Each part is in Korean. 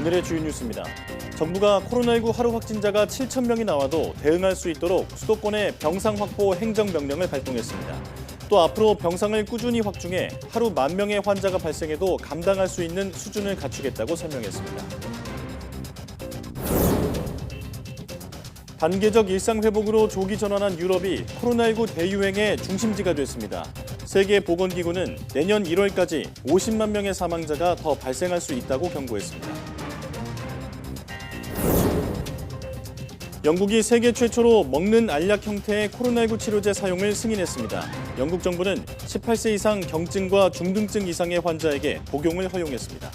오늘의 주요 뉴스입니다. 정부가 코로나19 하루 확진자가 7천 명이 나와도 대응할 수 있도록 수도권에 병상 확보 행정명령을 발동했습니다. 또 앞으로 병상을 꾸준히 확충해 하루 10,000명의 환자가 발생해도 감당할 수 있는 수준을 갖추겠다고 설명했습니다. 단계적 일상회복으로 조기 전환한 유럽이 코로나19 대유행의 중심지가 됐습니다. 세계보건기구는 내년 1월까지 50만 명의 사망자가 더 발생할 수 있다고 경고했습니다. 영국이 세계 최초로 먹는 알약 형태의 코로나19 치료제 사용을 승인했습니다. 영국 정부는 18세 이상 경증과 중등증 이상의 환자에게 복용을 허용했습니다.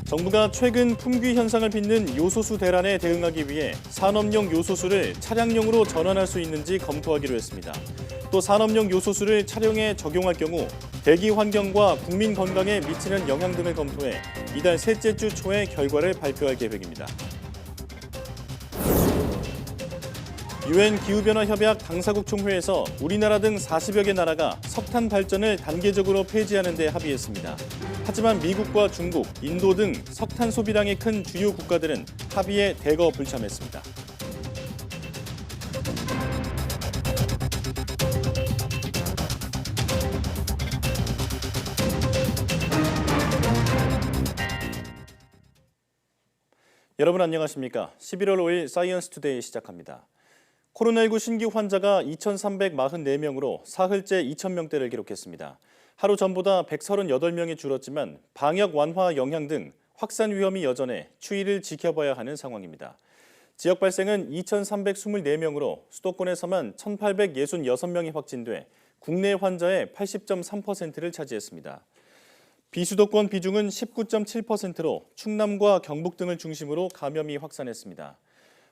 정부가 최근 품귀 현상을 빚는 요소수 대란에 대응하기 위해 산업용 요소수를 차량용으로 전환할 수 있는지 검토하기로 했습니다. 또 산업용 요소수를 차량에 적용할 경우 대기 환경과 국민 건강에 미치는 영향 등을 검토해 이달 셋째 주 초에 결과를 발표할 계획입니다. 유엔 기후변화협약 당사국 총회에서 우리나라 등 40여 개 나라가 석탄 발전을 단계적으로 폐지하는 데 합의했습니다. 하지만 미국과 중국, 인도 등 석탄 소비량이 큰 주요 국가들은 합의에 대거 불참했습니다. 여러분 안녕하십니까? 11월 5일 사이언스 투데이 시작합니다. 코로나19 신규 환자가 2,344명으로 사흘째 2,000명대를 기록했습니다. 하루 전보다 138명이 줄었지만 방역 완화 영향 등 확산 위험이 여전해 추이를 지켜봐야 하는 상황입니다. 지역 발생은 2,324명으로 수도권에서만 1,866명이 확진돼 국내 환자의 80.3%를 차지했습니다. 비수도권 비중은 19.7%로 충남과 경북 등을 중심으로 감염이 확산했습니다.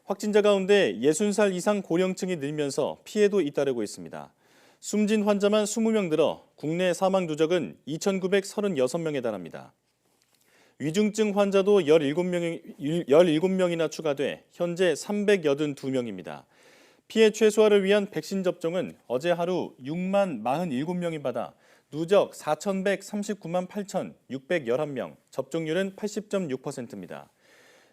확진자 가운데 60살 이상 고령층이 늘면서 피해도 잇따르고 있습니다. 숨진 환자만 20명 늘어 국내 사망 누적은 2,936명에 달합니다. 위중증 환자도 17명이나 추가돼 현재 382명입니다. 피해 최소화를 위한 백신 접종은 어제 하루 6만 47명이 받아 누적 4,139만 8,611명, 접종률은 80.6%입니다.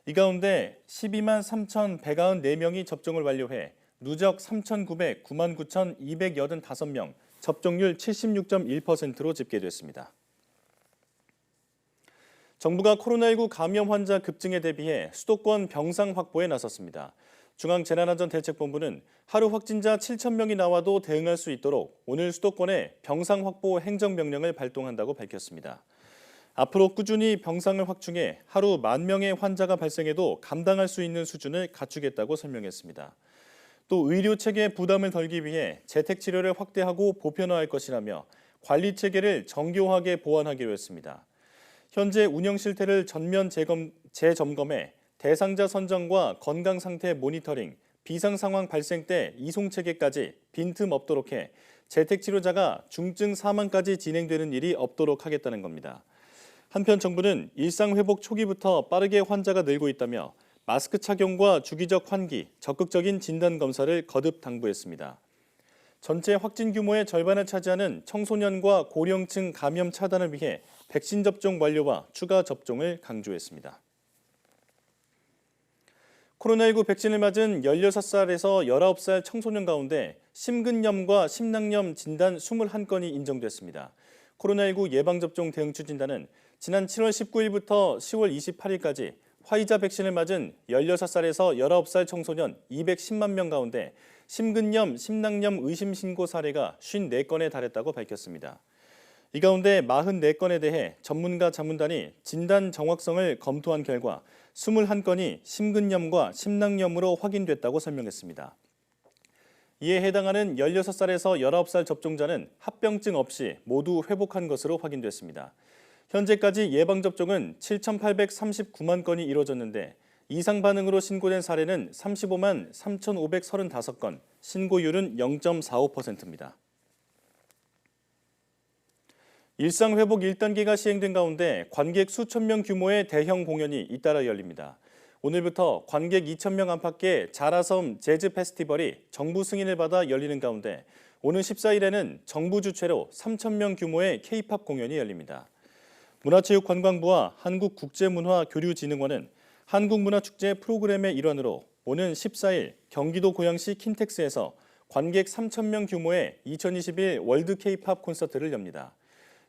이 가운데 12만 3,194명이 접종을 완료해 누적 3,909만 9,285명, 접종률 76.1%로 집계됐습니다. 정부가 코로나19 감염 환자 급증에 대비해 수도권 병상 확보에 나섰습니다. 중앙재난안전대책본부는 하루 확진자 7,000명이 나와도 대응할 수 있도록 오늘 수도권에 병상 확보 행정명령을 발동한다고 밝혔습니다. 앞으로 꾸준히 병상을 확충해 하루 10,000명의 환자가 발생해도 감당할 수 있는 수준을 갖추겠다고 설명했습니다. 또 의료체계 부담을 덜기 위해 재택치료를 확대하고 보편화할 것이라며 관리체계를 정교하게 보완하기로 했습니다. 현재 운영 실태를 전면 재점검해 대상자 선정과 건강 상태 모니터링, 비상 상황 발생 때 이송 체계까지 빈틈 없도록 해 재택치료자가 중증 사망까지 진행되는 일이 없도록 하겠다는 겁니다. 한편 정부는 일상 회복 초기부터 빠르게 환자가 늘고 있다며 마스크 착용과 주기적 환기, 적극적인 진단 검사를 거듭 당부했습니다. 전체 확진 규모의 절반을 차지하는 청소년과 고령층 감염 차단을 위해 백신 접종 완료와 추가 접종을 강조했습니다. 코로나19 백신을 맞은 16살에서 19살 청소년 가운데 심근염과 심낭염 진단 21건이 인정됐습니다. 코로나19 예방접종 대응 추진단은 지난 7월 19일부터 10월 28일까지 화이자 백신을 맞은 16살에서 19살 청소년 210만 명 가운데 심근염, 심낭염 의심 신고 사례가 54건에 달했다고 밝혔습니다. 이 가운데 44건에 대해 전문가 자문단이 진단 정확성을 검토한 결과 21건이 심근염과 심낭염으로 확인됐다고 설명했습니다. 이에 해당하는 16살에서 19살 접종자는 합병증 없이 모두 회복한 것으로 확인됐습니다. 현재까지 예방접종은 7,839만 건이 이뤄졌는데 이상 반응으로 신고된 사례는 35만 3,535건, 신고율은 0.45%입니다. 일상회복 1단계가 시행된 가운데 관객 수천 명 규모의 대형 공연이 잇따라 열립니다. 오늘부터 관객 2,000명 안팎의 자라섬 재즈 페스티벌이 정부 승인을 받아 열리는 가운데 오는 14일에는 정부 주최로 3,000명 규모의 K-팝 공연이 열립니다. 문화체육관광부와 한국국제문화교류진흥원은 한국문화축제 프로그램의 일환으로 오는 14일 경기도 고양시 킨텍스에서 관객 3,000명 규모의 2021 월드 K-팝 콘서트를 엽니다.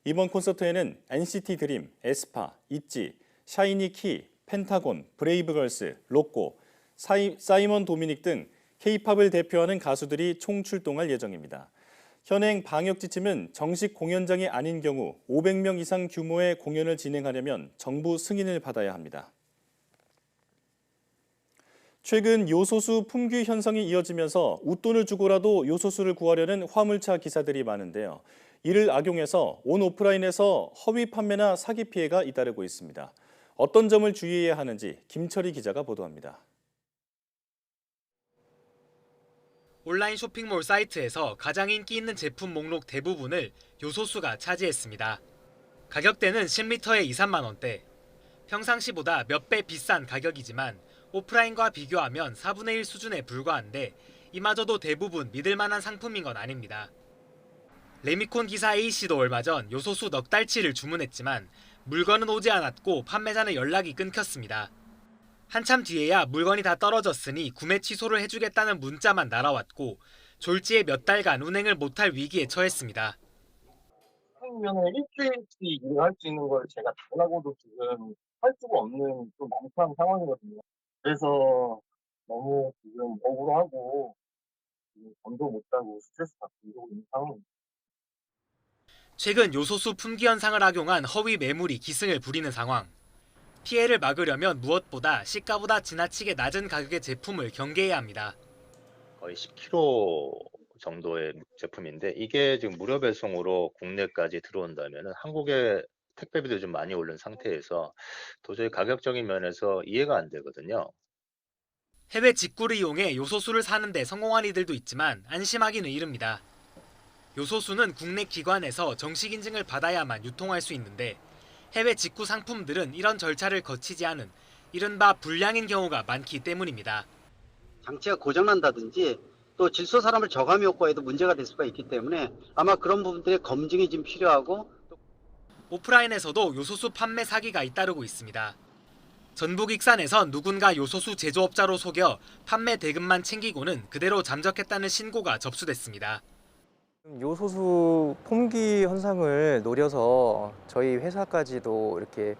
이번 콘서트에는 NCT 드림, 에스파, 있지, 샤이니 키, 펜타곤, 브레이브걸스, 로꼬, 사이먼 도미닉 등 K-팝을 대표하는 가수들이 총 출동할 예정입니다. 현행 방역 지침은 정식 공연장이 아닌 경우 500명 이상 규모의 공연을 진행하려면 정부 승인을 받아야 합니다. 최근 요소수 품귀 현상이 이어지면서 웃돈을 주고라도 요소수를 구하려는 화물차 기사들이 많은데요. 이를 악용해서 온 오프라인에서 허위 판매나 사기 피해가 잇따르고 있습니다. 어떤 점을 주의해야 하는지 김철희 기자가 보도합니다. 온라인 쇼핑몰 사이트에서 가장 인기 있는 제품 목록 대부분을 요소수가 차지했습니다. 가격대는 10리터에 2, 3만 원대. 평상시보다 몇 배 비싼 가격이지만 오프라인과 비교하면 4분의 1 수준에 불과한데 이마저도 대부분 믿을 만한 상품인 건 아닙니다. 레미콘 기사 A씨도 얼마 전 요소수 넉 달치를 주문했지만 물건은 오지 않았고 판매자는 연락이 끊겼습니다. 한참 뒤에야 물건이 다 떨어졌으니 구매 취소를 해주겠다는 문자만 날아왔고 졸지에 몇 달간 운행을 못할 위기에 처했습니다. 그러면 일주일치 일을 할 수 있는 걸 제가 달라고도 지금 할 수가 없는 좀 난처한 상황이거든요. 그래서 너무 지금 억울하고 지금 잠도 못 자고 스트레스 받고 이러고 있는 상황입니다. 최근 요소수 품귀 현상을 악용한 허위 매물이 기승을 부리는 상황. 피해를 막으려면 무엇보다 시가보다 지나치게 낮은 가격의 제품을 경계해야 합니다. 거의 10kg 정도의 제품인데 이게 지금 무료 배송으로 국내까지 들어온다면 한국의 택배비도 좀 많이 오른 상태에서 도저히 가격적인 면에서 이해가 안 되거든요. 해외 직구를 이용해 요소수를 사는데 성공한 이들도 있지만 안심하기는 이릅니다. 요소수는 국내 기관에서 정식 인증을 받아야만 유통할 수 있는데 해외 직구 상품들은 이런 절차를 거치지 않은 이른바 불량인 경우가 많기 때문입니다. 장치가 고장난다든지 또 질소 산화물 저감 효과에도 문제가 될 수가 있기 때문에 아마 그런 부분들의 검증이 좀 필요하고 오프라인에서도 요소수 판매 사기가 잇따르고 있습니다. 전북 익산에선 누군가 요소수 제조업자로 속여 판매 대금만 챙기고는 그대로 잠적했다는 신고가 접수됐습니다. 요소수 품귀 현상을 노려서 저희 회사까지도 이렇게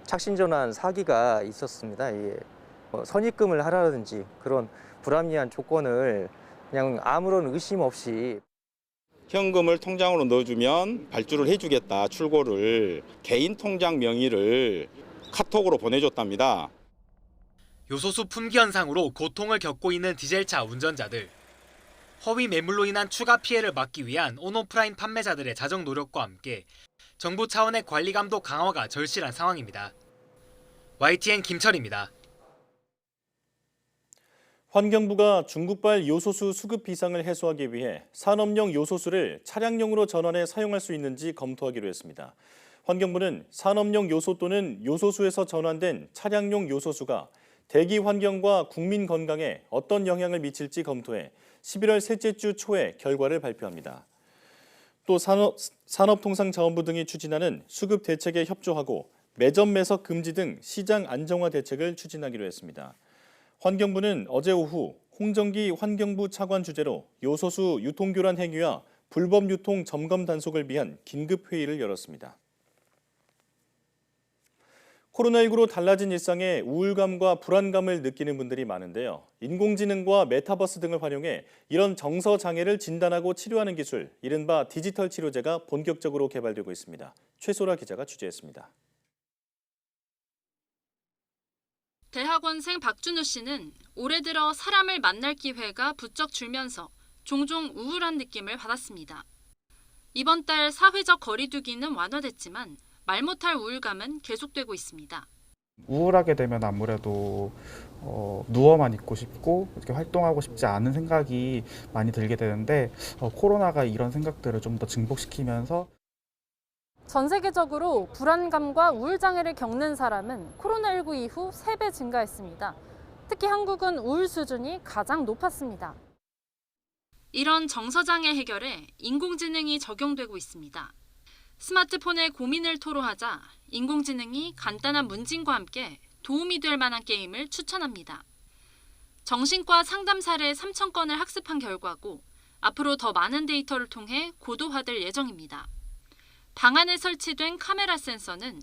착신전환 사기가 있었습니다. 선입금을 하라든지 그런 불합리한 조건을 그냥 아무런 의심 없이 현금을 통장으로 넣어주면 발주를 해주겠다, 출고를 개인 통장 명의를 카톡으로 보내줬답니다. 요소수 품귀 현상으로 고통을 겪고 있는 디젤차 운전자들. 허위 매물로 인한 추가 피해를 막기 위한 온오프라인 판매자들의 자정 노력과 함께 정부 차원의 관리 감독 강화가 절실한 상황입니다. YTN 김철입니다. 환경부가 중국발 요소수 수급 비상을 해소하기 위해 산업용 요소수를 차량용으로 전환해 사용할 수 있는지 검토하기로 했습니다. 환경부는 산업용 요소 또는 요소수에서 전환된 차량용 요소수가 대기 환경과 국민 건강에 어떤 영향을 미칠지 검토해 11월 셋째 주 초에 결과를 발표합니다. 또 산업통상자원부 등이 추진하는 수급 대책에 협조하고 매점 매석 금지 등 시장 안정화 대책을 추진하기로 했습니다. 환경부는 어제 오후 홍정기 환경부 차관 주재로 요소수 유통교란 행위와 불법 유통 점검 단속을 위한 긴급회의를 열었습니다. 코로나19로 달라진 일상에 우울감과 불안감을 느끼는 분들이 많은데요. 인공지능과 메타버스 등을 활용해 이런 정서 장애를 진단하고 치료하는 기술, 이른바 디지털 치료제가 본격적으로 개발되고 있습니다. 최소라 기자가 취재했습니다. 대학원생 박준우 씨는 올해 들어 사람을 만날 기회가 부쩍 줄면서 종종 우울한 느낌을 받았습니다. 이번 달 사회적 거리두기는 완화됐지만 말 못할 우울감은 계속되고 있습니다. 우울하게 되면 아무래도 누워만 있고 싶고 이렇게 활동하고 싶지 않은 생각이 많이 들게 되는데 코로나가 이런 생각들을 좀 더 증폭시키면서 전 세계적으로 불안감과 우울 장애를 겪는 사람은 코로나19 이후 3배 증가했습니다. 특히 한국은 우울 수준이 가장 높았습니다. 이런 정서 장애 해결에 인공지능이 적용되고 있습니다. 스마트폰에 고민을 토로하자 인공지능이 간단한 문진과 함께 도움이 될 만한 게임을 추천합니다. 정신과 상담 사례 3,000건을 학습한 결과고 앞으로 더 많은 데이터를 통해 고도화될 예정입니다. 방 안에 설치된 카메라 센서는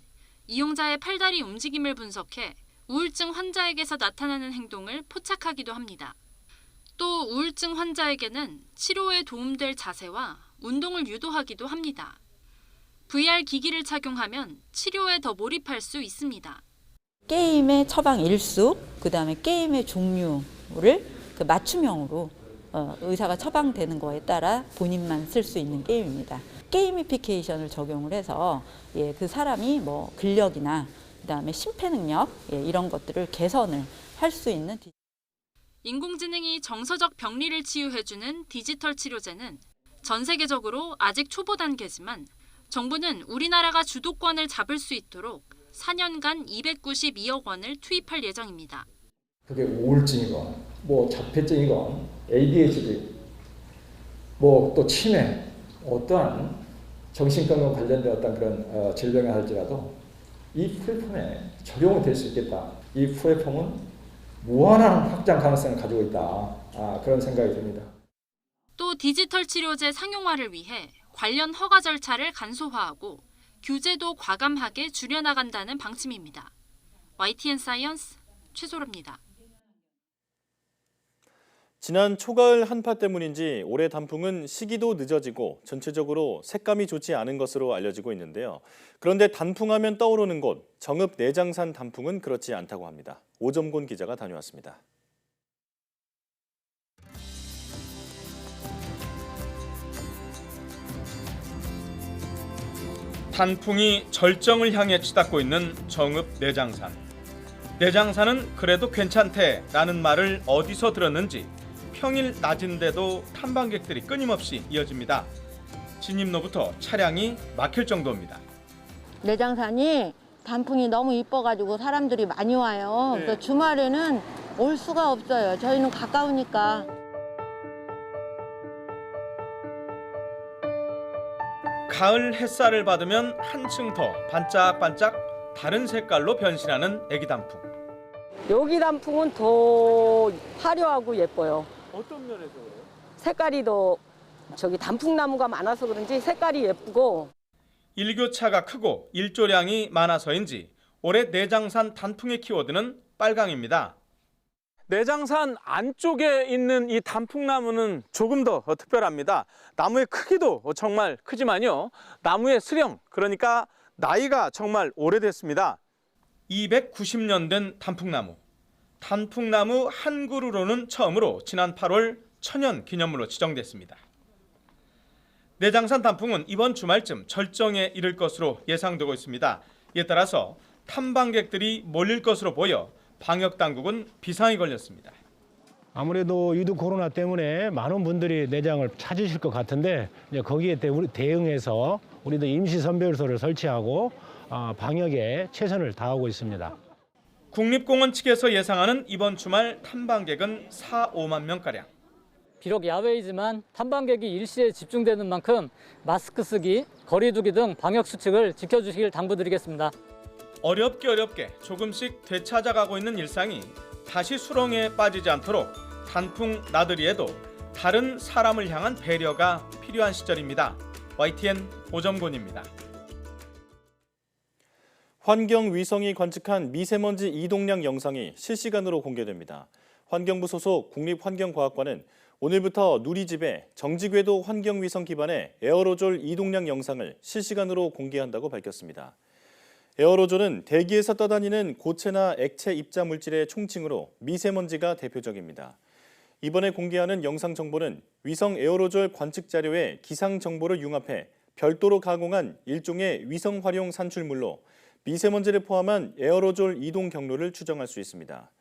이용자의 팔다리 움직임을 분석해 우울증 환자에게서 나타나는 행동을 포착하기도 합니다. 또 우울증 환자에게는 치료에 도움될 자세와 운동을 유도하기도 합니다. VR 기기를 착용하면 치료에 더 몰입할 수 있습니다. 게임의 처방 일수, 그다음에 게임의 종류를 그 맞춤형으로 의사가 처방되는 거에 따라 본인만 쓸 수 있는 게임입니다. 게이미피케이션을 적용을 해서 그 사람이 뭐 근력이나 그다음에 심폐 능력 이런 것들을 개선을 할 수 있는 인공지능이 정서적 병리를 치유해주는 디지털 치료제는 전 세계적으로 아직 초보 단계지만 정부는 우리나라가 주도권을 잡을 수 있도록 4년간 292억 원을 투입할 예정입니다. 그게 우울증이건 뭐 자폐증이건 ADHD 뭐 또 치매 어떠한 정신건강 관련된 어떤 그런 질병이 할지라도 이 플랫폼에 적용이 될 수 있겠다. 이 플랫폼은 무한한 확장 가능성을 가지고 있다. 그런 생각이 듭니다. 또 디지털 치료제 상용화를 위해 관련 허가 절차를 간소화하고 규제도 과감하게 줄여나간다는 방침입니다. YTN 사이언스 최소로입니다. 지난 초가을 한파 때문인지 올해 단풍은 시기도 늦어지고 전체적으로 색감이 좋지 않은 것으로 알려지고 있는데요. 그런데 단풍하면 떠오르는 곳, 정읍 내장산 단풍은 그렇지 않다고 합니다. 오점곤 기자가 다녀왔습니다. 단풍이 절정을 향해 치닫고 있는 정읍 내장산. 내장산은 그래도 괜찮대라는 말을 어디서 들었는지 평일 낮인데도 탐방객들이 끊임없이 이어집니다. 진입로부터 차량이 막힐 정도입니다. 내장산이 단풍이 너무 이뻐가지고 사람들이 많이 와요. 네. 그래서 주말에는 올 수가 없어요. 저희는 가까우니까. 가을 햇살을 받으면 한층 더 반짝반짝 다른 색깔로 변신하는 애기 단풍. 여기 단풍은 더 화려하고 예뻐요. 어떤 면에서 그래요? 색깔이 더 단풍나무가 많아서 그런지 색깔이 예쁘고. 일교차가 크고 일조량이 많아서인지 올해 내장산 단풍의 키워드는 빨강입니다. 내장산 안쪽에 있는 이 단풍나무는 조금 더 특별합니다. 나무의 크기도 정말 크지만요. 나무의 수령, 그러니까 나이가 정말 오래됐습니다. 290년 된 단풍나무. 단풍나무 한 그루로는 처음으로 지난 8월 천연 기념물로 지정됐습니다. 내장산 단풍은 이번 주말쯤 절정에 이를 것으로 예상되고 있습니다. 이에 따라서 탐방객들이 몰릴 것으로 보여 방역당국은 비상이 걸렸습니다. 아무래도 유독 코로나 때문에 많은 분들이 내장을 찾으실 것 같은데 거기에 대응해서 우리도 임시 선별소를 설치하고 방역에 최선을 다하고 있습니다. 국립공원 측에서 예상하는 이번 주말 탐방객은 4, 5만 명가량. 비록 야외이지만 탐방객이 일시에 집중되는 만큼 마스크 쓰기, 거리 두기 등 방역 수칙을 지켜주시길 당부드리겠습니다. 어렵게 조금씩 되찾아가고 있는 일상이 다시 수렁에 빠지지 않도록 단풍 나들이에도 다른 사람을 향한 배려가 필요한 시절입니다. YTN 오점곤입니다. 환경위성이 관측한 미세먼지 이동량 영상이 실시간으로 공개됩니다. 환경부 소속 국립환경과학관은 오늘부터 누리집에 정지궤도 환경위성 기반의 에어로졸 이동량 영상을 실시간으로 공개한다고 밝혔습니다. 에어로졸은 대기에서 떠다니는 고체나 액체 입자 물질의 총칭으로 미세먼지가 대표적입니다. 이번에 공개하는 영상 정보는 위성 에어로졸 관측 자료에 기상 정보를 융합해 별도로 가공한 일종의 위성 활용 산출물로 미세먼지를 포함한 에어로졸 이동 경로를 추정할 수 있습니다.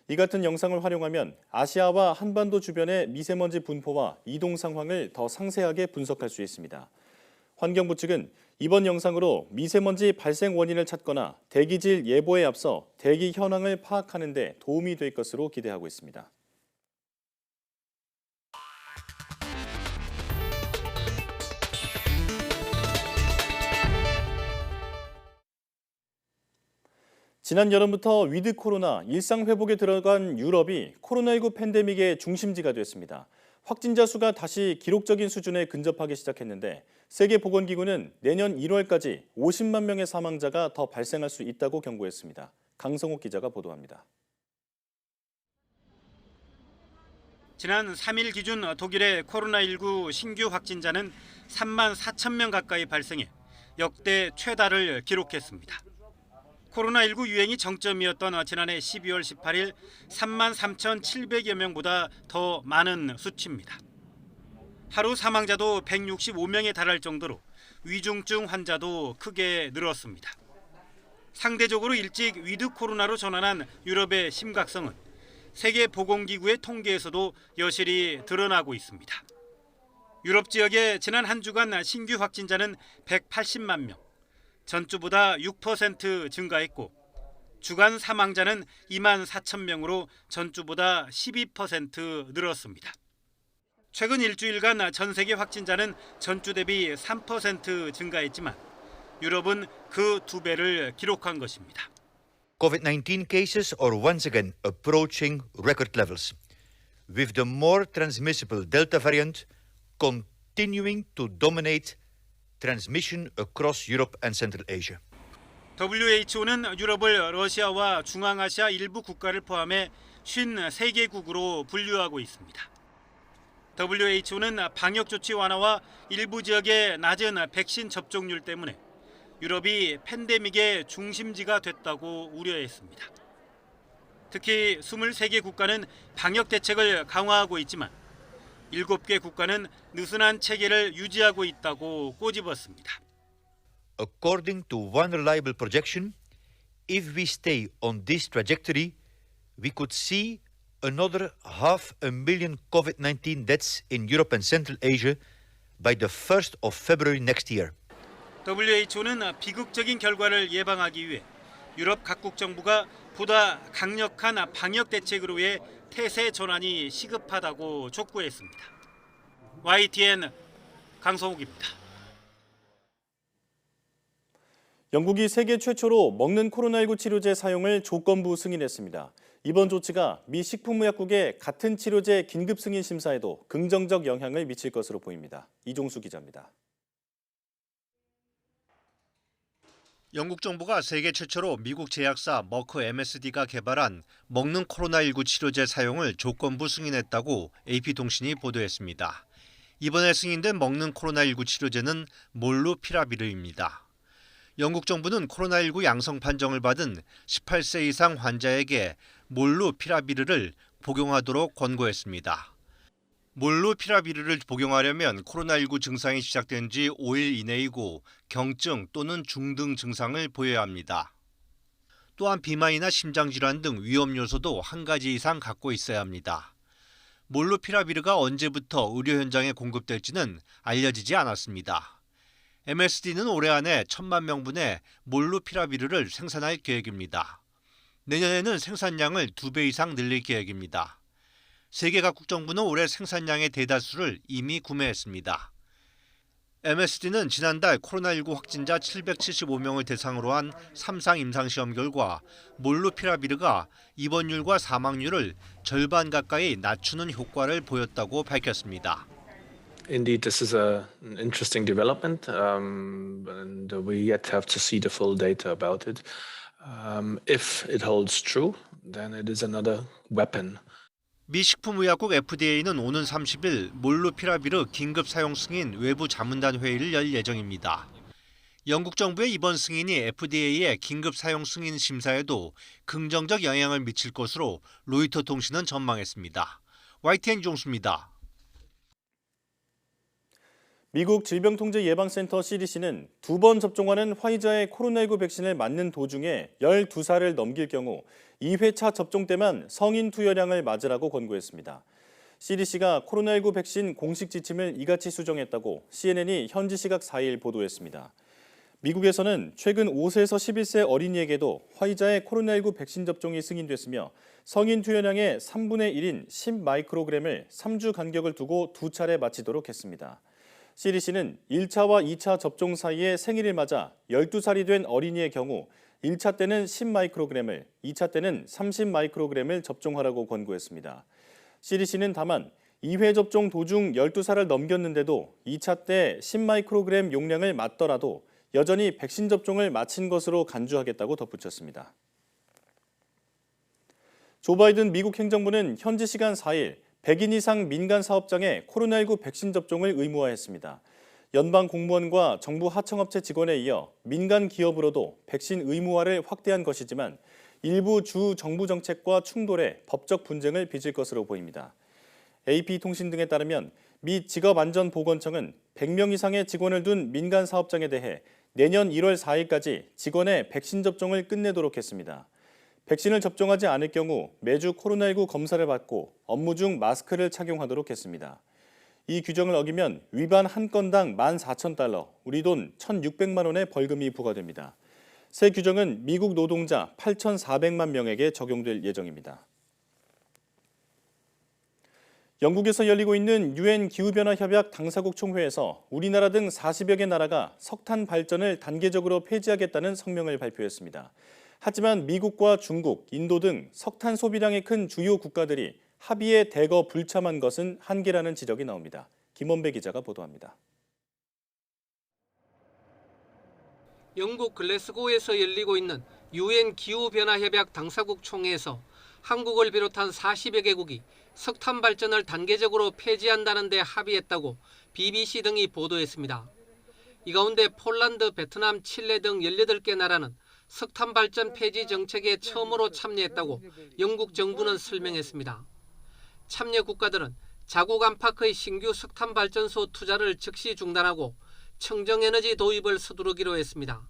이 같은 영상을 활용하면 아시아와 한반도 주변의 미세먼지 분포와 이동 상황을 더 상세하게 분석할 수 있습니다. 환경부 측은 이번 영상으로 미세먼지 발생 원인을 찾거나 대기질 예보에 앞서 대기 현황을 파악하는 데 도움이 될 것으로 기대하고 있습니다. 지난 여름부터 위드 코로나 일상 회복에 들어간 유럽이 코로나19 팬데믹의 중심지가 됐습니다. 확진자 수가 다시 기록적인 수준에 근접하기 시작했는데 세계보건기구는 내년 1월까지 50만 명의 사망자가 더 발생할 수 있다고 경고했습니다. 강성욱 기자가 보도합니다. 지난 3일 기준 독일의 코로나19 신규 확진자는 3만 4천 명 가까이 발생해 역대 최다를 기록했습니다. 코로나19 유행이 정점이었던 지난해 12월 18일 3만 3,700여 명보다 더 많은 수치입니다. 하루 사망자도 165명에 달할 정도로 위중증 환자도 크게 늘었습니다. 상대적으로 일찍 위드 코로나로 전환한 유럽의 심각성은 세계보건기구의 통계에서도 여실히 드러나고 있습니다. 유럽 지역의 지난 한 주간 신규 확진자는 180만 명, 전주보다 6% 증가했고 주간 사망자는 2만 4천 명으로 전주보다 12% 늘었습니다. 최근 일주일간 전 세계 확진자는 전주 대비 3% 증가했지만 유럽은 그 2배를 기록한 것입니다. COVID-19 cases are once again approaching record levels, with the more transmissible Delta variant continuing to dominate transmission across Europe and Central Asia. WHO는 유럽을 러시아와 중앙아시아 일부 국가를 포함해 53개국으로 분류하고 있습니다. WHO는 방역 조치 완화와 일부 지역의 낮은 백신 접종률 때문에 유럽이 팬데믹의 중심지가 됐다고 우려했습니다. 특히 23개 국가는 방역 대책을 강화하고 있지만 7개 국가는 느슨한 체계를 유지하고 있다고 꼬집었습니다. According to one reliable projection, if we stay on this trajectory, we could see another 500,000 COVID-19 deaths in Europe and Central Asia by the 1st of February next year. WHO는 비극적인 결과를 예방하기 위해 유럽 각국 정부가 보다 강력한 방역 대책으로의 태세 전환이 시급하다고 촉구했습니다. YTN 강성욱입니다. 영국이 세계 최초로 먹는 코로나19 치료제 사용을 조건부 승인했습니다. 이번 조치가 미 식품의약국의 같은 치료제 긴급 승인 심사에도 긍정적 영향을 미칠 것으로 보입니다. 이종수 기자입니다. 영국 정부가 세계 최초로 미국 제약사 머크 MSD가 개발한 먹는 코로나19 치료제 사용을 조건부 승인했다고 AP통신이 보도했습니다. 이번에 승인된 먹는 코로나19 치료제는 몰루피라비르입니다. 영국 정부는 코로나19 양성 판정을 받은 18세 이상 환자에게 몰루피라비르를 복용하도록 권고했습니다. 몰루피라비르를 복용하려면 코로나19 증상이 시작된 지 5일 이내이고 경증 또는 중등 증상을 보여야 합니다. 또한 비만이나 심장질환 등 위험 요소도 한 가지 이상 갖고 있어야 합니다. 몰루피라비르가 언제부터 의료 현장에 공급될지는 알려지지 않았습니다. MSD는 올해 안에 1,000만 명분의 몰루피라비르를 생산할 계획입니다. 내년에는 생산량을 2배 이상 늘릴 계획입니다. 세계 각국 정부는 올해 생산량의 대다수를 이미 구매했습니다. MSD는 지난달 코로나19 확진자 775명을 대상으로 한 3상 임상시험 결과 몰루피라비르가 입원율과 사망률을 절반 가까이 낮추는 효과를 보였다고 밝혔습니다. Indeed, this is an interesting development, and we yet have to see the full data about it. If it holds true, then it is another weapon. 미 식품의약국 FDA는 오는 30일 몰루피라비르 긴급 사용 승인 외부 자문단 회의를 열 예정입니다. 영국 정부의 이번 승인이 FDA의 긴급 사용 승인 심사에도 긍정적 영향을 미칠 것으로 로이터 통신은 전망했습니다. YTN 종수입니다. 미국 질병통제예방센터 CDC는 2번 접종하는 화이자의 코로나19 백신을 맞는 도중에 12살을 넘길 경우 2회차 접종 때만 성인 투여량을 맞으라고 권고했습니다. CDC가 코로나19 백신 공식 지침을 이같이 수정했다고 CNN이 현지 시각 4일 보도했습니다. 미국에서는 최근 5세에서 11세 어린이에게도 화이자의 코로나19 백신 접종이 승인됐으며 성인 투여량의 3분의 1인 10마이크로그램을 3주 간격을 두고 2차례 마치도록 했습니다. CDC는 1차와 2차 접종 사이에 생일을 맞아 12살이 된 어린이의 경우 1차 때는 10마이크로그램을, 2차 때는 30마이크로그램을 접종하라고 권고했습니다. CDC는 다만 2회 접종 도중 12살을 넘겼는데도 2차 때 10마이크로그램 용량을 맞더라도 여전히 백신 접종을 마친 것으로 간주하겠다고 덧붙였습니다. 조 바이든 미국 행정부는 현지 시간 4일 100인 이상 민간 사업장에 코로나19 백신 접종을 의무화했습니다. 연방 공무원과 정부 하청업체 직원에 이어 민간 기업으로도 백신 의무화를 확대한 것이지만 일부 주 정부 정책과 충돌해 법적 분쟁을 빚을 것으로 보입니다. AP통신 등에 따르면 미 직업안전보건청은 100명 이상의 직원을 둔 민간 사업장에 대해 내년 1월 4일까지 직원의 백신 접종을 끝내도록 했습니다. 백신을 접종하지 않을 경우 매주 코로나19 검사를 받고 업무 중 마스크를 착용하도록 했습니다. 이 규정을 어기면 위반 한 건당 14,000달러, 우리 돈 1,600만 원의 벌금이 부과됩니다. 새 규정은 미국 노동자 8,400만 명에게 적용될 예정입니다. 영국에서 열리고 있는 UN 기후변화협약 당사국 총회에서 우리나라 등 40여 개 나라가 석탄 발전을 단계적으로 폐지하겠다는 성명을 발표했습니다. 하지만 미국과 중국, 인도 등 석탄 소비량이 큰 주요 국가들이 합의에 대거 불참한 것은 한계라는 지적이 나옵니다. 김원배 기자가 보도합니다. 영국 글래스고에서 열리고 있는 UN 기후변화협약 당사국 총회에서 한국을 비롯한 40여 개국이 석탄 발전을 단계적으로 폐지한다는 데 합의했다고 BBC 등이 보도했습니다. 이 가운데 폴란드, 베트남, 칠레 등 18개 나라는 석탄 발전 폐지 정책에 처음으로 참여했다고 영국 정부는 설명했습니다. 참여 국가들은 자국 안팎의 신규 석탄 발전소 투자를 즉시 중단하고 청정에너지 도입을 서두르기로 했습니다.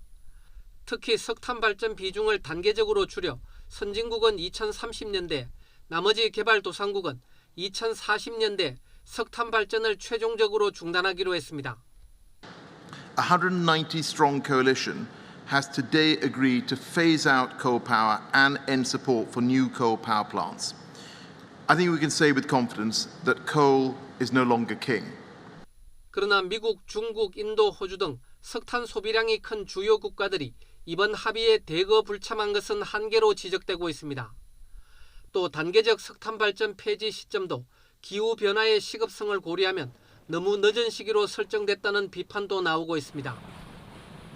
특히 석탄 발전 비중을 단계적으로 줄여 선진국은 2030년대, 나머지 개발도상국은 2040년대 석탄 발전을 최종적으로 중단하기로 했습니다. 190-strong coalition has today agreed to phase out coal power and end support for new coal power plants. I think we can say with confidence that coal is no longer king. 그러나 미국, 중국, 인도, 호주 등 석탄 소비량이 큰 주요 국가들이 이번 합의에 대거 불참한 것은 한계로 지적되고 있습니다. 또 단계적 석탄 발전 폐지 시점도 기후변화의 시급성을 고려하면 너무 늦은 시기로 설정됐다는 비판도 나오고 있습니다.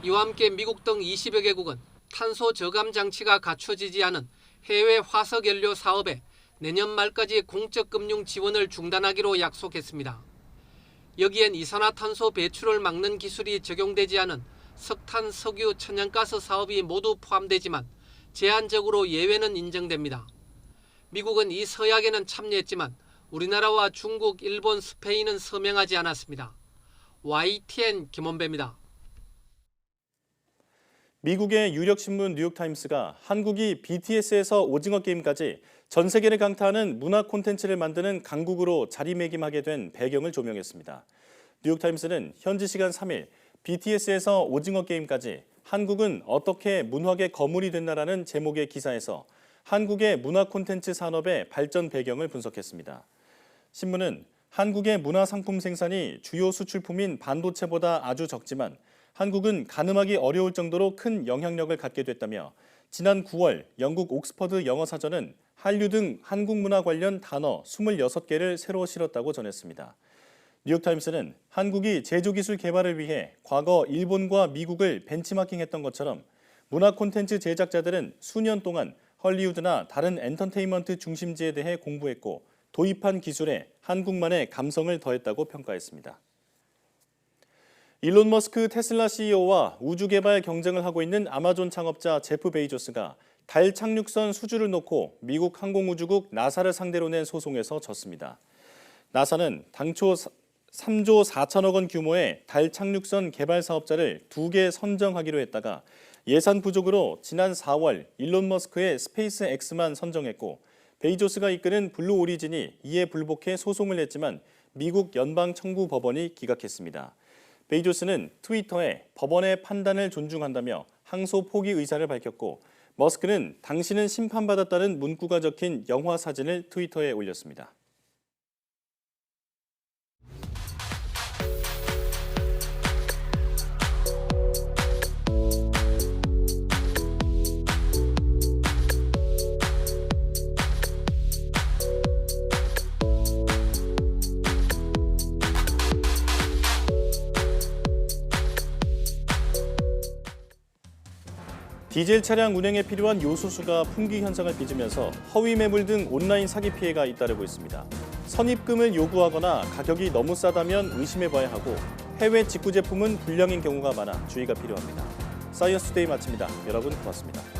이와 함께 미국 등 20여 개국은 탄소 저감 장치가 갖춰지지 않은 해외 화석연료 사업에 내년 말까지 공적 금융 지원을 중단하기로 약속했습니다. 여기엔 이산화탄소 배출을 막는 기술이 적용되지 않은 석탄, 석유, 천연가스 사업이 모두 포함되지만 제한적으로 예외는 인정됩니다. 미국은 이 서약에는 참여했지만 우리나라와 중국, 일본, 스페인은 서명하지 않았습니다. YTN 김원배입니다. 미국의 유력 신문 뉴욕타임스가 한국이 BTS에서 오징어 게임까지 전 세계를 강타하는 문화 콘텐츠를 만드는 강국으로 자리매김하게 된 배경을 조명했습니다. 뉴욕타임스는 현지 시간 3일 BTS에서 오징어 게임까지 한국은 어떻게 문화계 거물이 됐나라는 제목의 기사에서 한국의 문화 콘텐츠 산업의 발전 배경을 분석했습니다. 신문은 한국의 문화 상품 생산이 주요 수출품인 반도체보다 아주 적지만 한국은 가늠하기 어려울 정도로 큰 영향력을 갖게 됐다며 지난 9월 영국 옥스퍼드 영어사전은 한류 등 한국 문화 관련 단어 26개를 새로 실었다고 전했습니다. 뉴욕타임스는 한국이 제조기술 개발을 위해 과거 일본과 미국을 벤치마킹했던 것처럼 문화 콘텐츠 제작자들은 수년 동안 헐리우드나 다른 엔터테인먼트 중심지에 대해 공부했고 도입한 기술에 한국만의 감성을 더했다고 평가했습니다. 일론 머스크 테슬라 CEO와 우주 개발 경쟁을 하고 있는 아마존 창업자 제프 베이조스가 달 착륙선 수주를 놓고 미국 항공우주국 나사를 상대로 낸 소송에서 졌습니다. 나사는 당초 3조 4천억 원 규모의 달 착륙선 개발 사업자를 2개 선정하기로 했다가 예산 부족으로 지난 4월 일론 머스크의 스페이스 X만 선정했고 베이조스가 이끄는 블루 오리진이 이에 불복해 소송을 냈지만 미국 연방청구법원이 기각했습니다. 베이조스는 트위터에 법원의 판단을 존중한다며 항소 포기 의사를 밝혔고 머스크는 당신은 심판받았다는 문구가 적힌 영화 사진을 트위터에 올렸습니다. 디젤 차량 운행에 필요한 요소수가 품귀 현상을 빚으면서 허위 매물 등 온라인 사기 피해가 잇따르고 있습니다. 선입금을 요구하거나 가격이 너무 싸다면 의심해봐야 하고 해외 직구 제품은 불량인 경우가 많아 주의가 필요합니다. 사이언스 투데이 마칩니다. 여러분 고맙습니다.